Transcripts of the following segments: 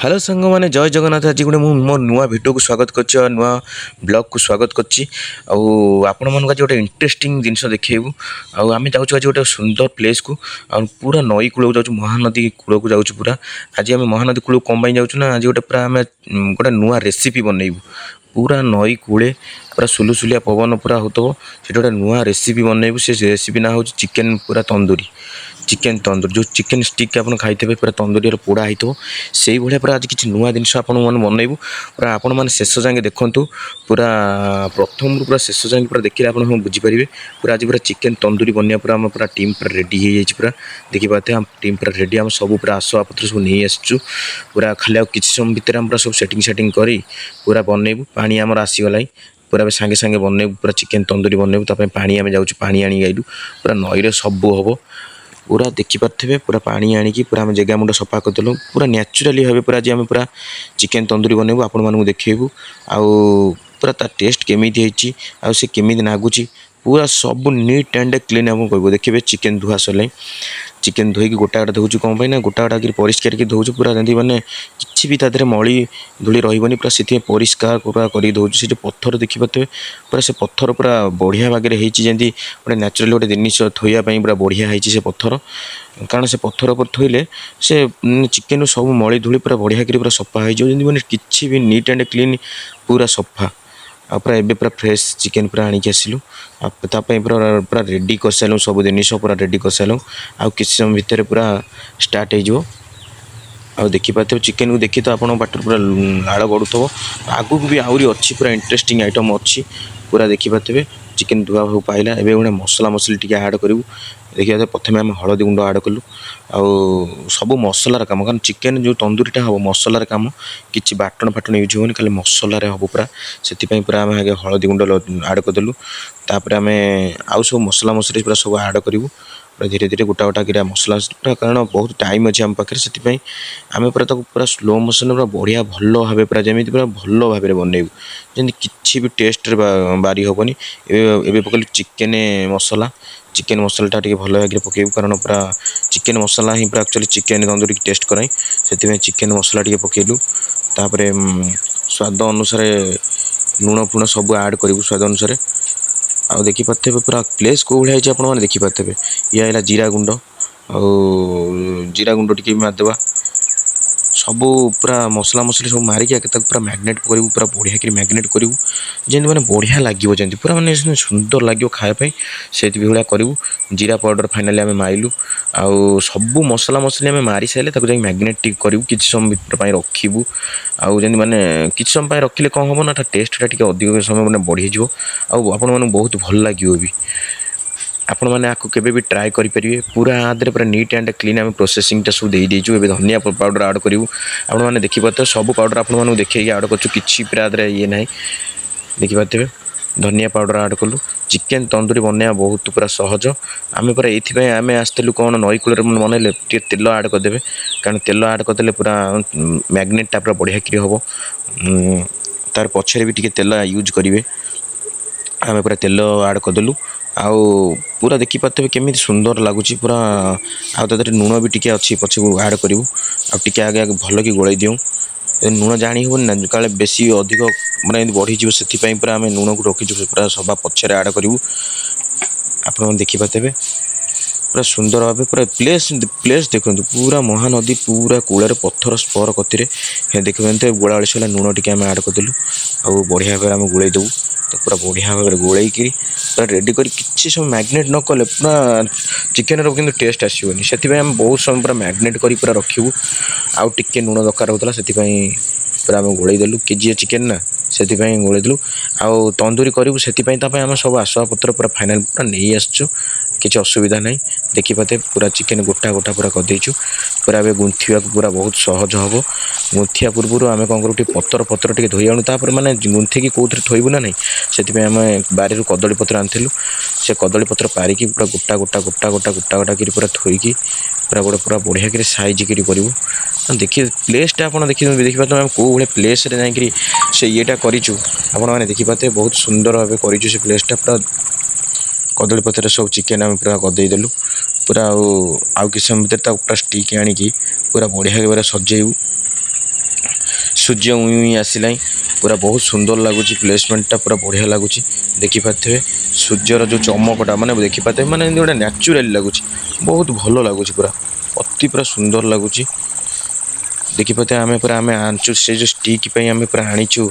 Hello सांग मैंने जय जगन्नाथ आज गोटे मो नुआ भिडियो को स्वागत कर नुआ ब्लॉग को स्वागत कर मन आज गोटे इंटरेस्टिंग जिनस देखू आम जाऊँ आज गोटे सुंदर प्लेस को पूरा नई कूल जाऊँ महानदी कूल को जाऊँ पूरा आज आम महानदी कूल कौन जाऊँ ना आज गोटे पूरा आम गोटे नुआ रेसिपी बनइबू पूरा नई कूले पूरा सुलुसुलिया पवन पूरा हो गोटे नुआ रेसिपी बनइबू से रेसिपी ना हूँ चिकेन पूरा तंदूरी चिकेन तंदूरी जो चिकेन स्टिक आप खाई पूरा तंदूरी पोड़ा होता से भाया पूरा आज किसी नुआ जिन बनइबू पूरा आपण मैंने शेष जाए देखूँ पूरा प्रथम पूरा शेष जाए पूरा देखिए आप बुझीपारे पूरा आज पूरा चिकेन तंदूरी बनवा पूरा आम पूरा टीम पूरा रेडी हो पूरा देखिए आम टीम पूरा रेडी आम सब पूरा आसवा पत्र सब नहीं आसचु पूरा खाली किसी समय भितर पूरा सब सेटिंग कर पूरा बनइबू पानी आमर आसीगला पूरा सांगे सांगे बनइबू पूरा चिकेन तंदूरी बनइबू पानी आम जाऊँ पानी आनी गाइलु पूरा नईर सब हम पूरा देखिपे पूरा पानी आणिकी पूरा आम जगह मुंड सफा करदेलु पूरा न्याचुराली भाव पूरा आज आम पूरा चिकेन तंदूरी बनइबू आपण मानू देखू आउ पूरा ता टेस्ट केमी से केमी नागुची पूरा सब नीट एंड क्लीन आपको कहूँ देखिए चिकेन धुआ सरला चिकेन धोईकी गोटा गोटा धोचु कौन पाई ना गोटा गोटा परिष्कार की धोचु पूरा जमी मैंने किसी भी तादेह मली धूली रही पूरा से परिष्कार पूरा कर दौचु से पत्थर देखिपे पूरा से पत्थर पूरा बढ़िया बागे होती गोटे न्याचुराली गोटे जिनिस थोवाई पूरा बढ़िया होती से पत्थर कारण से पत्थर पर थोइले से चिकेन सब मली धूली पूरा बढ़िया पूरा सफा हो मैंने किसी भी नीट एंड क्लीन पूरा सफा आ पूरा एबे पूरा फ्रेश चिकेन पूरा आणिक आसिलु पूरा पूरा रेडी कर सारूँ सब जिनिस पूरा रेडी कर सारूँ आ किसी समय भितर पूरा स्टार्ट हो देखिपे चिकेन को देखी तो आप बाटर पूरा लाड़ गड़ुव आगू भी आहरी अच्छी पूरा इंटरेस्टिंग आइटम अच्छी पूरा देखिपे चिकेन धुआ हो पाइला एवं गोटे मसला मसली टी आड करूँ देखिए प्रथम आम हलदी गुंड आड कलु सब मसलार कम कारण चिकेन जो तंदूरीटा हम मसलार कम किसी बाटन फाटन यूज होनी खाली मसलार हम पूरा से पूरा आम आगे हलदी गुंड आड करदेलु तापर आम आउ सब मसला मसली पूरा सब आड करूँ पूरा धीरे धीरे गोटा गोटा गिरा मसला पूरा कारण बहुत टाइम अच्छे आम पाखे से आम पूरा पूरा स्लो मोशन पूरा बढ़िया भल भाव पूरा जमी पूरा भल भाव बनइबू जमी किसी भी टेस्ट बारी हेनी ए पकड़ चिकेन मसला चिकेन मसलाटा टे भल भाग पकेबू कारण पूरा चिकेन मसला ही पूरा एक्चुअली चिकेन तंदूरी टेस्ट कराई से चिकेन मसला टे पकेलु तापर स्वाद अनुसार लुण फुण सब आड करूँ स्वाद अनुसार आ देखिपे पूरा प्लेस कौ भाई आपने देखिपे ये है जीरा गुंड जीरा गुंड टी मारदेवा सब पूरा मसला मसली सब मारिक पूरा मैग्नेट करूँ पूरा बढ़िया मैग्नेट करूँ जमी मैंने बढ़िया लगे जमी पूरा मैंने सुंदर लगे खायापी से भाया करूँ जीरा पाउडर फाइनाली आम माइलु आउ सब मसला मसली आम मारी सारे मैग्नेट करूँ किसी समय रखू आउ जमी मैंने किसी समय रखिले कौन हम ना टेस्टा टे अधिक समय मैंने बढ़ीज आपण बहुत भल लगे भी आपण मैंने आपको केवे भी ट्राए करेंगे पूरा आदि पूरा नीट एंड क्लीन आम प्रोसेसिंगटा सब देदेचु ए धनिया पाउडर आड करूँ आपने देखिपे सब पाउडर आपको देखिए आड कर किसी पूरा ये ना देखिपे धनिया पाउडर आड कलु चिकेन तंदूरी बनवा बहुत पूरा सहज आम पूरा ये आम आसलु कौन नई कूल बनइले तेल आड करदे कारण तेल आड करदे पूरा मैग्नेटा पूरा बढ़िया हम तार पछरे भी टे तेल यूज करेंगे आम पूरा तेल आड करदेलु आउ पूरा देखिपे केमी सुंदर लगुच पूरा आते लुण भी टे अच्छी पछक आड करूँ आगे आगे भल कि गोल दिऊँ लुण जाणी हेनी ना काले बेसी अधिक मैंने बढ़ीज से पूरा आम लुण को रखीचु पूरा सभा पछरे आड करूँ आप देखिपे पूरा सुंदर भाव पूरा प्लेस देखते पूरा महानदी पूरा कूल पत्थर स्पर कति देखते गोला सारा लुण टी आम आड करदेलु आ बढ़िया भाव आम गोल देवु तो पूरा बढ़िया भाव गोल पूरा रेडी कर किसी समय मैग्नेट न कले पूरा चिकेन कि टेस्ट आसोनी से आम बहुत समय पूरा मैग्नेट कर पूरा रखू आउ टे लुण दरकार होता से पूरा आम गोल देलु केजी चिकेन ना से गोल देलु आउ तंदूरी करूँ से आम सब आसवा पत्र पूरा फाइनाल पूरा नहीं आसचु किसी असुविधा नहीं देखिपे पूरा चिकेन गोटा गोटा पूरा करदेचु पूरा ए गुंथा पूरा बहुत सहज हम गुंथा पूर्व आम कौन करूँ पतर पतर टे धोई आणु तापर मैंने गुंथिकी कौन थोबू ना नहीं से आम बारी कदली पत्र आनी से कदली पत्र पारिकी पूरा गोटा गोटा गोटा गोटा गोटा गोटा कर पूरा थोईकी पूरा गोटे पूरा बढ़िया साइज करूँ देखिए प्लेसटा आप देखिए आम कौ भाई प्लेस जाकि से येटा करूँ आपने देखिपे बहुत सुंदर भाव करूँ से प्लेसटा पूरा कदली पत्र सब चिकेन आम पूरा गदेदेलु पूरा आउ किसी समय भर पूरा स्टिक आणिकी पूरा बढ़िया भाव सजेबू सूर्य उई उई आसला पूरा बहुत सुंदर लगुच प्लेसमेंटा पूरा बढ़िया लगुच देखिपे सूर्यर जो चमकटा माने देखिपे माने गोटे न्याचुराल लगुच बहुत भल लगुच पूरा अति पूरा सुंदर लगुच देखिपे आम पूरा आम आनचु से जो स्टिक आम पूरा आनीचु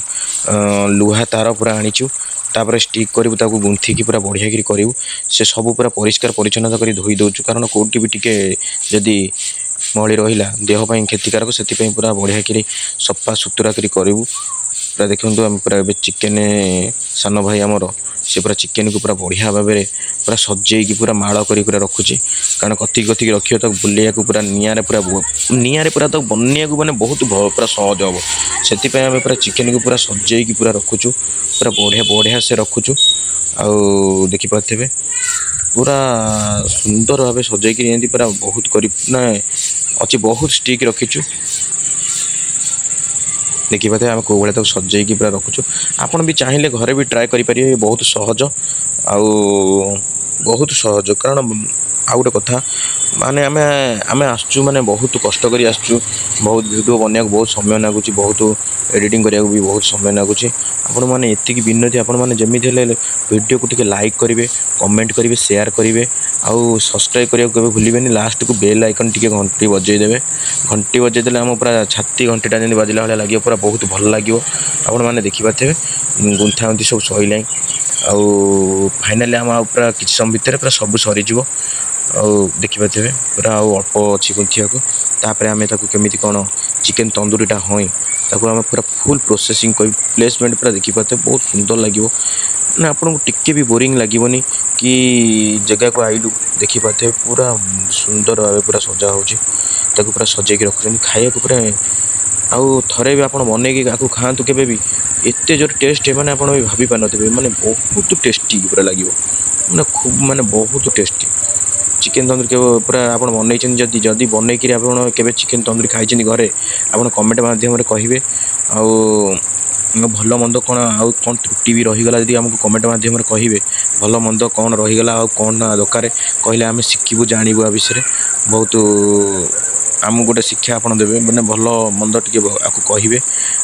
लुहा तार पूरा आनीचु तापर स्टिक करूँ ताको गुंथिकी पूरा बढ़िया करूँ से सब पूरा परिष्कार परिच्छन्नता कर धोई दौचु कारण कौटी भी टिके जदि मली रहा देहपाई क्षतिकारक से पूरा बढ़िया कर सफा सुतुरा करूँ पूरा देखते आम पूरा चिकेन सान भाई आमर से पूरा चिकेन को पूरा बढ़िया भाव में पूरा सजेकी पूरा माड़ कर पूरा रखुची कारण कथिक कथिक रखिए तक बुलैया पूरा निआरे पूरा तक बनैया मैंने बहुत पूरा सहज हम से आम पूरा चिकेन को पूरा सजेकी पूरा रखुचु पूरा बढ़िया बढ़िया से रखुचु आउ देखिपे पूरा सुंदर भाव सजेकी पूरा बहुत कर अच्छी बहुत स्टिक रखीचु देखिपे आम कौ भाई तक सजेकी पूरा रखुचु आपन भी चाहिए घरे भी ट्राए करेंगे बहुत सहज आउ बहुत सहज कारण आ गोटे कथा माने आमे आमे आसचु माने बहुत कष्ट करी आसचु बहुत वीडियो बनया बहुत समय लगुच बहुत एडिटिंग करिया भी बहुत समय लगुच आपण मैंने एतिक विनती आपण मैंने जमी वीडियो को टिके लाइक करेंगे कमेंट करेंगे शेयर करेंगे आउ सब्सक्राइब करिया के भूलिबेनी लास्ट को बेल आइकन टिके घंटी बजेदेवे घंटी बजेदेले आम पूरा छाती घंटीटा जमी बाजिला भाई लगे पूरा बहुत भल लगे आपण मैंने देखिपे गुंथा गुंथी सब सैला आउ फाइनाली आम पूरा किसी समय भितर पूरा सब सरीज देखिपे पूरा अल्प अच्छी गुंथिया तापर आम केमी कौन चिकेन तंदूरीटा हई ताको आम पूरा फुल प्रोसेसिंग कर प्लेसमेंट पूरा देखिपे बहुत सुंदर लगे ना आपको टिके भी बोरिंग लगेनि कि जगह को आइलु देखिपे पूरा सुंदर भाव पूरा सजा हो पूरा सजेक रखुच्च खाया पूरा आउ थे भी आप बनईकी आपको खातु के भी एत जोर टेस्ट है मैंने आप भाभी पार थे मैंने बहुत टेस्टी पूरा लगे मैंने खूब मैंने बहुत टेस्टी चिकेन तंदूरी के पूरा आप बनई जदि जदि बनईकि आप चिकेन तंदूरी खाई घरे आप कमेंट मध्यम कहे आउ भल मंद कौन आउ कौन त्रुटि भी रहीगला जदि आमको कमेंट मध्यम कहे भल मंद कौन रहीगला आउ कौन दरकार कहले आम शिखू जानू आ विषय बहुत आमको गोटे शिक्षा आपड़ देवे मैंने भल मंद टे आपको कहे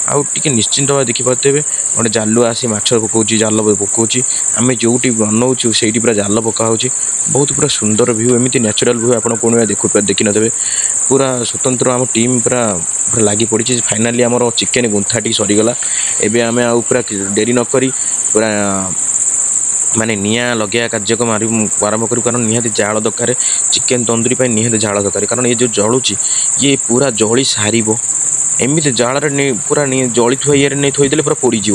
आउ टे निश्चिंत भाव देखिपे गोटे जालु आसी माछ पकाऊँ जाल पकाऊँ आम जो बनाऊँ से पूरा जाल पका बहुत पूरा सुंदर भ्यू एमती न्याचुराल भ्यू आप देखी न पूरा स्वतंत्र आम टीम पूरा पूरा लगी पड़ी फाइनाली आमर चिकेन गुंथा टी सरीगला एबे आमे आउ पूरा डेरी न करी पूरा माने निया लगे कार्यक्रम आरंभ करूँ कारण निहाती जाल दरकार चिकेन तंदूरी निहाती जाल दरकार कारण ये जो जलुची ये पूरा जली सार एमती जाल पूरा जली थुआ ये नहीं थोदेले पूरा पोड़ीज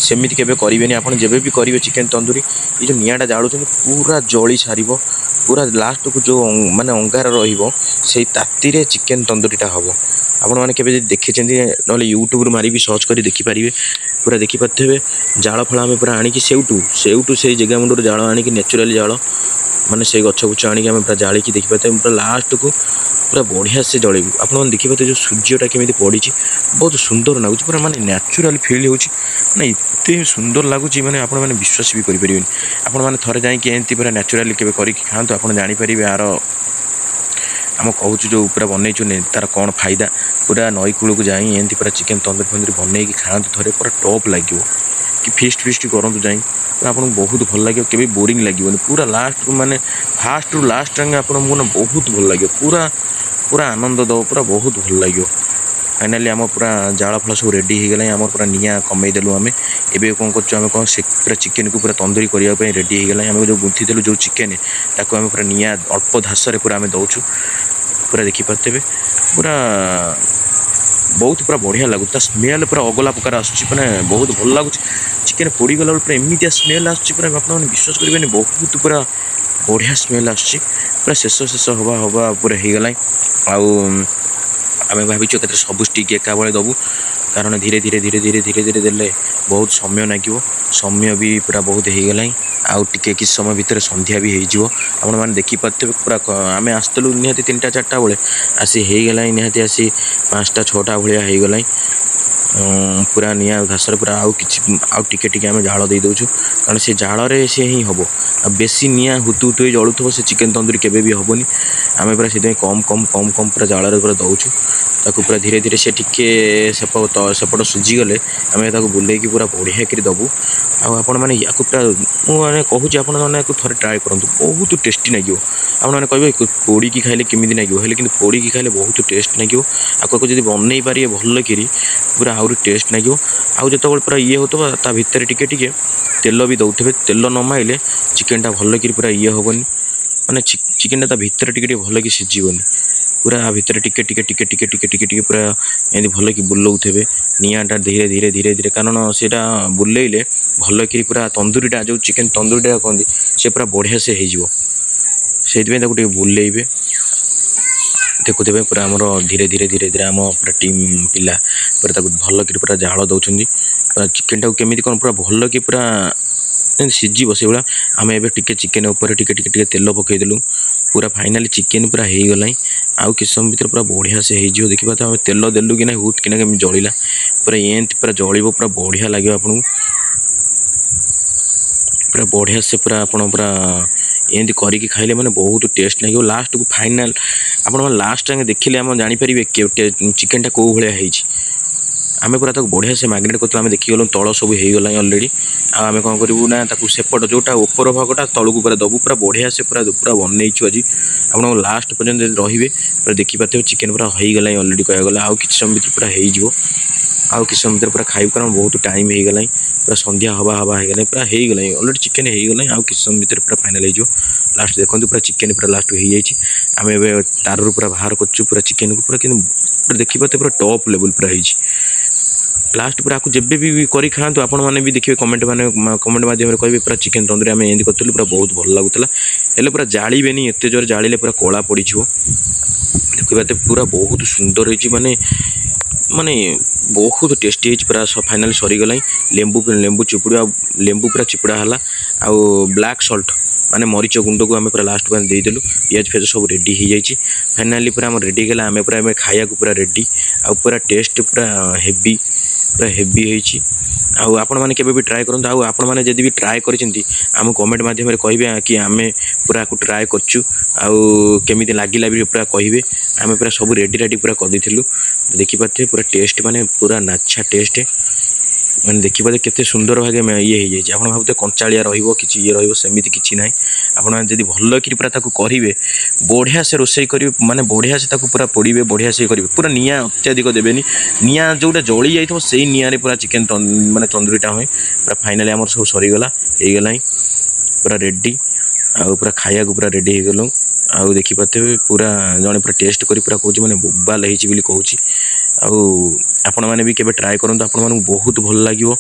सेमती केवे करेंगे आप जब भी करेंगे चिकेन तंदूरी ये जो निआटा जालुं पूरा जली सार पूरा लास्ट को जो माने अंगार रही ताती चिकेन तंदूरीटा हम आपण मैंने केवे देखी ना यूट्यूब मारी सर्च कर देखिपारे पूरा देखिपे जाल फल आम पूरा आणिकी सेउटू से जगह मुंडर जाल आणिकी नेचुराली जाल माने से गछ गुछ आणिकी आम पूरा जालिकी देखिपे पूरा लास्ट को पूरा बढ़िया से जलू आप देखिपे जो सूर्यटा केमी पड़ी बहुत सुंदर लगुच पूरा माने नेचुराल फिल हो एत सुंदर लगुच मैंने आप विश्वास भी करें आपण मैंने थे जाकि पूरा नेचुराली के खातु आप जापर यार आम कहूँ जो पूरा बनईचु तार कौन फायदा पूरा नई कूल को जाए एमती पूरा चिकेन तंदूरी फंदूरी बनईकी खातु थे पूरा टॉप लगे कि फिस्ट करूँ जाए आपको बहुत भल लगे केवे बोरिंग लगे पूरा लास्ट माने फास्ट रु लास्ट टाइम आपको बहुत भल लगे पूरा पूरा आनंद दब पूरा बहुत भल लगे फाइनाली आम पूरा जाल फल सब रेडी हो गला आम पूरा निआ कमेदेलु आम एवं कौन कर कौन से पूरा चिकेन को पूरा तंदूरी करने रेडी हो गला आम जो गुंथी देलु जो चिकेन ताको आम पूरा निआ अल्प धास पूरा आम दौचु पूरा देखिपे पूरा बहुत पूरा बढ़िया लगुच स्मेल पूरा अगला प्रकार आसने बहुत भल लगुच चिकेन पोड़गला पूरा एमती स्मेल आसूँ आप विश्वास करेंगे बहुत पूरा बढ़िया स्मेल आसूँ शेष हवा हवा पूरा हो गला आम भाई सब स्टिक एका बेले दबू कारण धीरे धीरे धीरे धीरे धीरे धीरे देले बहुत समय लगे समय भी पूरा बहुत हो गला आउ टिके किस समय भितर संध्या भी हो मैंने देखिपे पूरा आम आसलु निहाती 3टा 4टा बेले आसी हो गला निहाती आसी 5टा 6टा भाया हो गला पूरा निया घासर पूरा आउ टिके टिके आम झाड़ दे दूँ कारण से झाड़े से ही हम बेसी निया हुतु हुतु जलुव से चिकेन तंदूरी केवे भी हेनी आम पूरा से कम कम कम कम पूरा जाल पूरा दौचु ताकू पूरा धीरे धीरे से टिके सेपट सुझीगले आम बुलेकी पूरा बढ़िया कर दबू आपण मैंने या पूरा मुझे कहूँ आप थे ट्राए करूँ बहुत टेस्टी लगे आपने कहे पोड़ी की खाइले केमी लगे हेल्ले कि पोड़ी की खाइले बहुत टेस्ट लगे आपको जब बनई पारे भल कि पूरा आहरी टेस्ट लगे आउ जो पूरा ये हो ता भितर टिके टिके तेल भी दौथे तेल न माइले चिकेनटा भल कि पूरा ये हेनी माने चिकेनटा ता भितर टिके भल कि सीझीबनी पूरा भितर टिके टिके टिके टिके टिके टिके टिके पूरा एमती भल कि बुलाऊे निआँटा धीरे धीरे धीरे धीरे कारण से बुलेइले भल कि पूरा तंदूरीटा जो चिकेन तंदूरीटा कहते से पूरा बढ़िया से हो बुलेइबे देखुते पूरा आमर धीरे धीरे धीरे धीरे आम पूरा टीम पिला पूरा भल कि पूरा जाल दौरान पूरा चिकेन टाक केमी कौन पूरा भल कि पूरा सीझीब से भाया आम ए टिके चिकेन उपर टिके टिके टिके तेल पकईदेलु पूरा फाइनाली चिकेन पूरा हो गला आउ किस समय भर पूरा बढ़िया से हो देखा तो आम तेल देलु कि ना हुट कि केमी जलिला पूरा एमती पूरा जलिब पूरा बढ़िया लगे आपको पूरा बढ़िया से पूरा आप पूरा एमती करके खाइले मैंने बहुत टेस्ट लगे लास्ट को फाइनाल आप लास्ट देखिले आम जापर चिकेनटा कौ भाई आम पूरा बढ़िया से मैग्नेट कर देखीगल तल सब हो गला अलरेडी आम कौन करूँ ना सेपट जोटा ऊपर भागटा तलू पूरा दबू पूरा बढ़िया से पूरा पूरा बनईचु आज आप लास्ट पर्यटन रे पूरा देखिपे चिकेन पूरा हो गला अलरेडी कहगला आउ कि समय भर पूरा हो आउ कि समय भर पूरा खाइब कारण बहुत टाइम हो गला पूरा संध्या हवा हवा हो गला पूरा हो गला अलरेडी चिकेन हो गला आउ कि समय भर पूरा फाइनाल हो लास्ट देखो पूरा चिकेन पूरा लास्ट हो जाए आम ए तार पूरा बाहर कर पूरा चिकेन को पूरा कि देखिपे पूरा टॉप लेवल पूरा हो लास्ट पूरा आपको जब भी करी खातु आपण मैंने भी देखिए कमेंट माध्यम कहे पूरा चिकेन तंदूरी आम एमती करूँ पूरा बहुत भल लगुला हेल्ले पूरा जाड़े एत जोर जाड़े पूरा कला पड़ देखते पूरा बहुत सुंदर होती माने माने बहुत टेस्टी पूरा फाइनाल सरीगला लेंबू लेंबू चिपुड़ा लेंबू पूरा चिपुड़ा है आउ ब्लैक सल्ट माने मरीच गुंड को आम पूरा लास्ट में देदेलु पियाज फेज सब रेडी हो जाए फाइनाली पूरा रेडी गला आम पूरा खाया पूरा रेडी आउ पूरा टेस्ट पूरा हेवी पूरा हेवी होती आपण मैंने भी ट्राए करूँ आउ आपण मैंने जब भी ट्राए कर कमेंट माध्यम कहे कि आम पूरा को ट्राए करचु आउ केमी लगिला भी पूरा कहे आम पूरा सब रेडी रेडी पूरा कर देखिपे पूरा टेस्ट माने पूरा नाछा टेस्ट मैंने देखिए केते सुंदर भागे ये हो जाए भावते कंचालिया रही ये रमती किसी ना आपड़ी भल कि पूरा करेंगे बढ़िया से रोसे करेंगे माने बढ़िया से पूरा पोड़े बढ़िया से करेंगे पूरा निआ अत्याधिक देवेनि निआ जोटा जली जाइए से निआरे पूरा चिकेन माने तंदूरीटा हुए पूरा फाइनाली आम सब सरीगला हो गला पूरा रेडी आउ पूरा खाया पूरा रेडी हो गलु आउ देखिपे पूरा जड़े पूरा टेस्ट कर पूरा कौच मैंने बोबाल कहूँ आपण मैंने भी केवे ट्राए करूँ आपण बहुत भल लगे।